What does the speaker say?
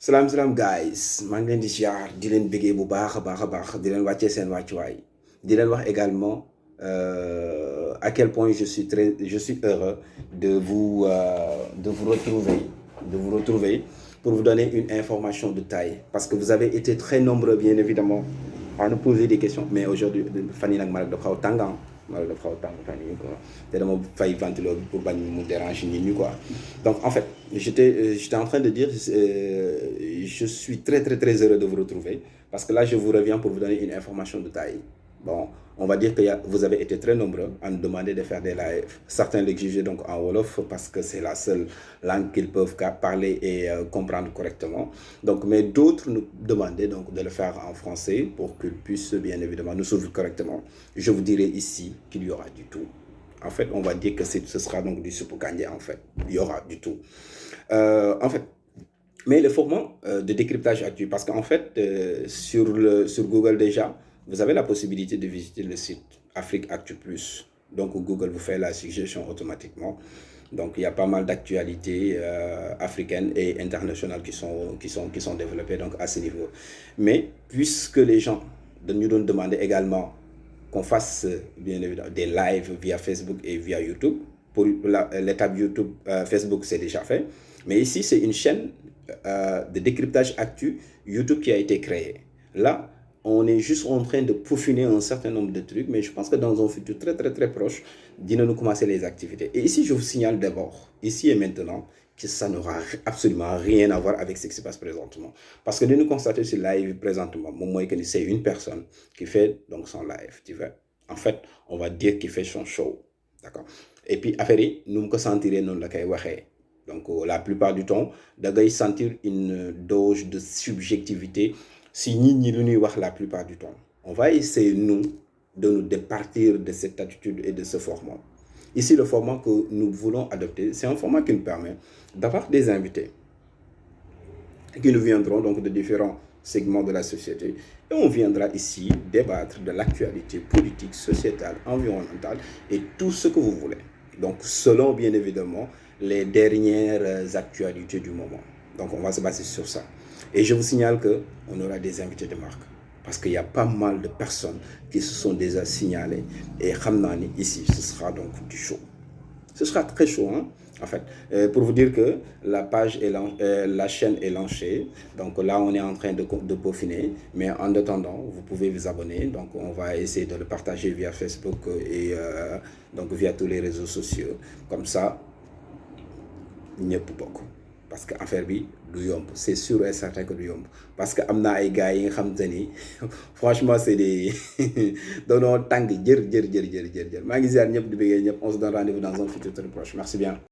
salaam guys maa ngi leen di ziar di leen bëggee bu baax a baax a baax di leen wàccee seen wàccuwaay di leen wax également à quel point je suis heureux de vous retrouver pour vous donner une information de taille parce que vous avez été très nombreux bien évidemment à nous poser des questions mais aujourd'hui fan yii nag ma dafa xaw a tàng ma dafa xaw a tàng fan yii quoi te dama fay ventilo pour bañ mu déranger nit ñi quoi donc en fait j'étais en train de dire je suis très heureux de vous retrouver parce que là je vous reviens pour vous donner une information de taille. Bon, on va dire que vous avez été très nombreux à nous demander de faire des lives. Certains l'exigeaient donc en Wolof parce que c'est la seule langue qu'ils peuvent parler et comprendre correctement. Donc, mais d'autres nous demandaient donc de le faire en français pour qu'ils puissent bien évidemment nous suivre correctement. Je vous dirai ici qu'il y aura du tout. En fait, on va dire que ce sera donc du soupe kandé en fait. Il y aura du tout. En fait, mais le format de décryptage actu, parce qu'en fait, sur Google déjà, vous avez la possibilité de visiter le site Afrique Actu Plus. Donc Google vous fait la suggestion automatiquement. Donc il y a pas mal d'actualités africaines et internationales qui sont développées donc à ce niveau. Mais puisque les gens nous demandé également qu'on fasse bien évidemment des lives via Facebook et via YouTube. Pour l'étape YouTube, Facebook c'est déjà fait. Mais ici c'est une chaîne de décryptage actu YouTube qui a été créée. Là, on est juste en train de peaufiner un certain nombre de trucs, mais je pense que dans un futur très proche, nous commencer les activités. Et ici, je vous signale d'abord, ici et maintenant, que ça n'aura absolument rien à voir avec ce qui se passe présentement. Parce que nous constatons sur live présentement, c'est une personne qui fait donc son live, tu vois. En fait, on va dire qu'il fait son show, d'accord. Et puis, après, nous me sentirons non la donc, la plupart du temps, vous allez sentir une dose de subjectivité. Si nous wax la plupart du temps, on va essayer, nous, de nous départir de cette attitude et de ce format. Ici, le format que nous voulons adopter, c'est un format qui nous permet d'avoir des invités qui nous viendront donc de différents segments de la société. Et on viendra ici débattre de l'actualité politique, sociétale, environnementale et tout ce que vous voulez. Donc, selon, bien évidemment, les dernières actualités du moment. Donc, on va se baser sur ça. Et je vous signale qu'on aura des invités de marque. Parce qu'il y a pas mal de personnes qui se sont déjà signalées. Et Khamnani, ici, ce sera donc du chaud. Ce sera très chaud, hein, en fait. Pour vous dire que la chaîne est lancée. Donc là, on est en train de peaufiner. Mais en attendant, vous pouvez vous abonner. Donc on va essayer de le partager via Facebook et donc via tous les réseaux sociaux. Comme ça, il n'y a plus beaucoup. Parce que affaire bi du yomb c'est sûr et certain que du yomb parce que am na ay gars yi nga xam te ni franchement c'est des doonoo tàng jër maa ngi ziar ñëpp di bëggee ñëpp on se donne rendez-vous dans un futur très proche merci bien.